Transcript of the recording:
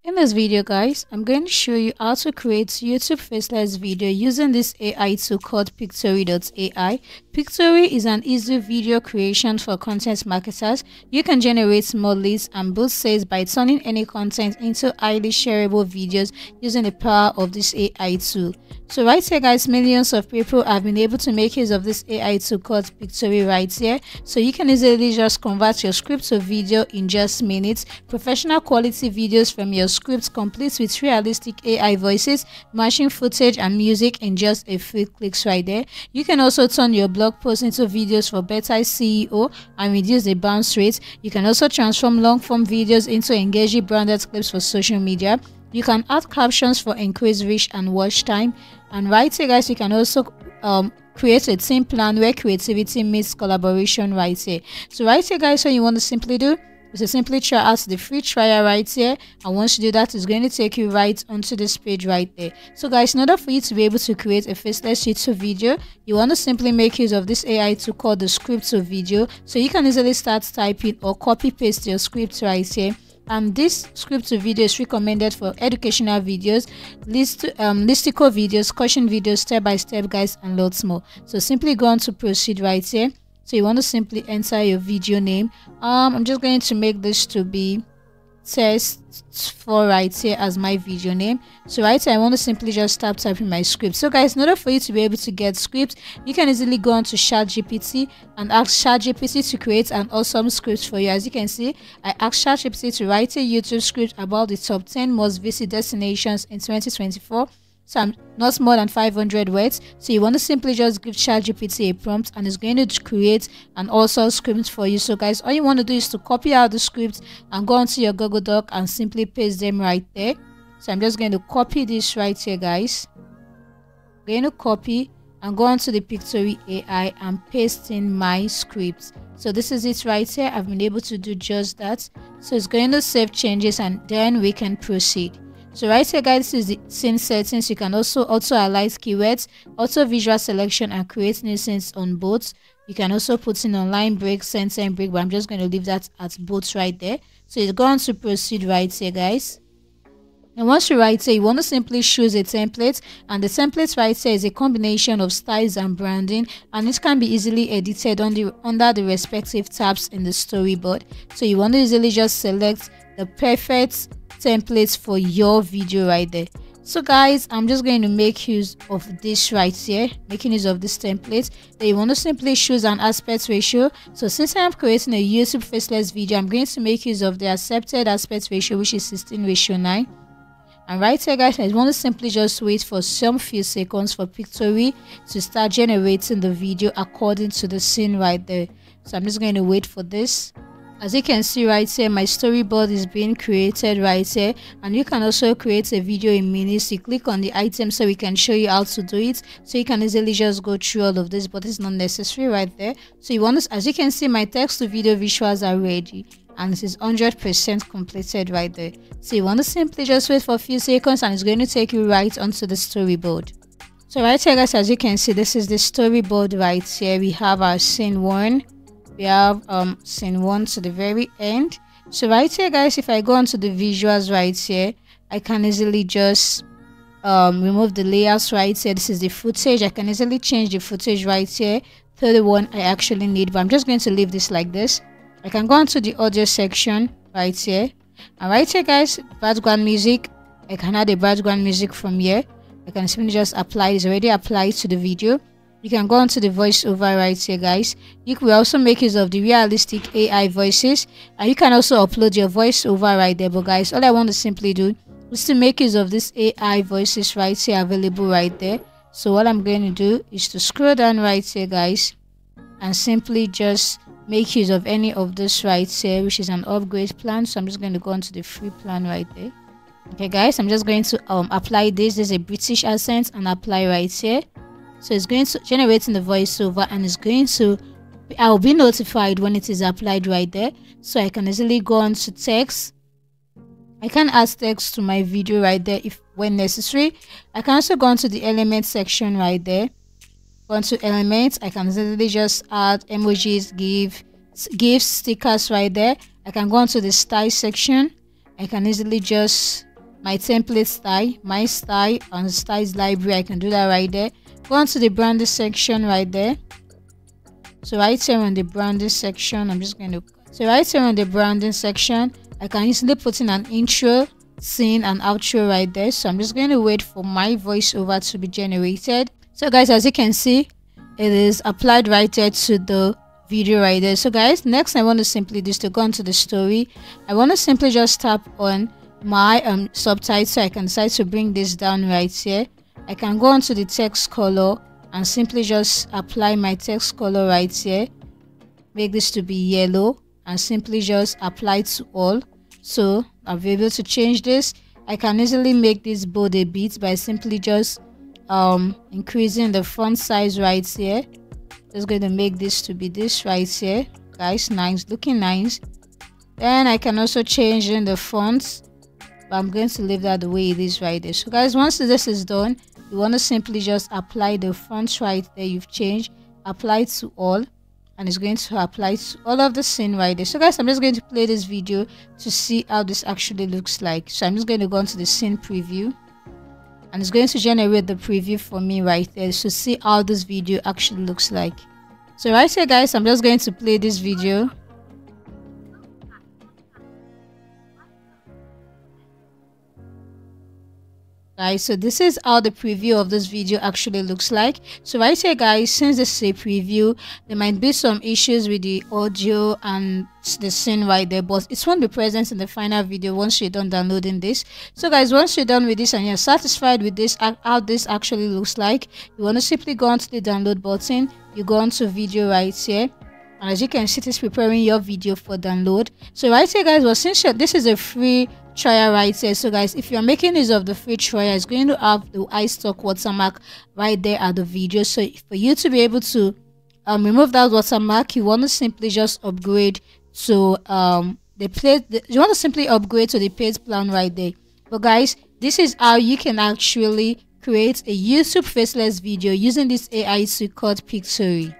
In this video guys, I'm going to show you how to create YouTube faceless video using this AI tool called Pictory AI. Pictory is an easy video creation for content marketers. You can generate more leads and boost sales by turning any content into highly shareable videos using the power of this AI tool. So right here guys, millions of people have been able to make use of this AI tool called Pictory right here. So you can easily just convert your script to video in just minutes. Professional quality videos from your scripts complete with realistic AI voices, matching footage and music in just a few clicks right there. You can also turn your blog posts into videos for better SEO and reduce the bounce rate. You can also transform long form videos into engaging branded clips for social media. You can add captions for increased reach and watch time. And right here guys, you can also create a team plan where creativity meets collaboration right here. So right here guys, what you want to simply do is to simply try out the free trial right here, and once you do that, it's going to take you right onto this page right there. So guys, in order for you to be able to create a faceless YouTube video, you want to simply make use of this AI to call the script to video. So you can easily start typing or copy paste your script right here. And this script to video is recommended for educational videos, listicle videos, caution videos, step-by-step guides, and lots more. So simply go on to proceed right here. So you want to simply enter your video name. I'm just going to make this to be test 4 right here as my video name. So right here I want to simply just start typing my script. So guys, in order for you to be able to get scripts, you can easily go on to ChatGPT and ask ChatGPT to create an awesome script for you. As you can see, I asked ChatGPT to write a YouTube script about the top 10 most visited destinations in 2024. So I'm not more than 500 words. So you want to simply just give ChatGPT a prompt and it's going to create an awesome script for you. So guys, all you want to do is to copy out the script and go onto your Google Doc and simply paste them right there. So I'm just going to copy this right here guys. I'm going to copy and go onto the Pictory AI and paste in my script. So this is it right here. I've been able to do just that. So it's going to save changes and then we can proceed. So right here guys, this is the scene settings. You can also auto-highlight keywords, auto visual selection, and create new scenes on both. You can also put in online break, sentence break, but I'm just going to leave that at both right there. So it's going to proceed right here guys. And once you write here, you want to simply choose a template, and the template right here is a combination of styles and branding, and it can be easily edited under the respective tabs in the storyboard. So you want to easily just select the perfect templates for your video right there. So guys, I'm just going to make use of this right here, making use of this template. Then you want to simply choose an aspect ratio. So since I'm creating a YouTube faceless video, I'm going to make use of the accepted aspect ratio, which is 16:9. And right here guys, I want to simply just wait for some few seconds for Pictory to start generating the video according to the scene right there. So I'm just going to wait for this. As you can see right here, my storyboard is being created right here, and you can also create a video in minutes. You click on the item so we can show you how to do it. So you can easily just go through all of this, but it's not necessary right there. So you want to, as you can see, my text to video visuals are ready and this is 100% completed right there. So you want to simply just wait for a few seconds and it's going to take you right onto the storyboard. So right here guys, as you can see, this is the storyboard right here. We have our scene 1. We have scene 1 to the very end. So right here guys, if I go onto the visuals right here, I can easily just remove the layers right here. This is the footage. I can easily change the footage right here to the one I actually need, but I'm just going to leave this like this. I can go onto the audio section right here, and right here guys, background music, I can add a background music from here. I can simply just apply. It's already applied to the video. You can go onto the voiceover right here guys. You will also make use of the realistic AI voices, and you can also upload your voiceover right there. But guys, all I want to simply do is to make use of this AI voices right here available right there. So what I'm going to do is to scroll down right here guys and simply just make use of any of this right here, which is an upgrade plan. So I'm just going to go onto the free plan right there. Okay guys, I'm just going to apply this. There's a British accent and apply right here. So it's going to generate in the voiceover, and it's going to, I'll be notified when it is applied right there. So I can easily go on to text. I can add text to my video right there if when necessary. I can also go onto the element section right there. Go onto elements. I can easily just add emojis, GIFs, stickers right there. I can go onto the style section. I can easily just my template style, my style, and styles library. I can do that right there. Go on to the branding section right there. So right here on the branding section, right here on the branding section, I can easily put in an intro, scene, and outro right there. So I'm just going to wait for my voiceover to be generated. So guys, as you can see, it is applied right there to the video right there. So guys, next I want to simply do is to go onto the story. I want to simply just tap on my subtitle, so I can decide to bring this down right here. I can go onto the text color and simply just apply my text color right here, make this to be yellow, and simply just apply to all. So I'll be able to change this. I can easily make this bold a bit by simply just increasing the font size right here. Just going to make this to be this right here, guys. Nice, looking nice. Then I can also change in the fonts, but I'm going to leave that the way it is right there. So guys, once this is done, you want to simply just apply the fonts right there you've changed, apply to all, and it's going to apply to all of the scene right there. So guys, I'm just going to play this video to see how this actually looks like. So I'm just going to go into the scene preview, and it's going to generate the preview for me right there to see how this video actually looks like. So right here guys, I'm just going to play this video. Guys, so this is how the preview of this video actually looks like. So right here guys, since this is a preview, there might be some issues with the audio and the scene right there, but it won't be present in the final video once you're done downloading this. So guys, once you're done with this and you're satisfied with this, how this actually looks like, you want to simply go onto the download button. You go onto video right here, and as you can see, it is preparing your video for download. So right here guys, well, since this is a free trial right here, so guys, if you're making use of the free trial, it's going to have the iStock watermark right there at the video. So for you to be able to remove that watermark, you want to simply just upgrade to you want to simply upgrade to the paid plan right there. But guys, this is how you can actually create a YouTube faceless video using this AI tool called Pictory.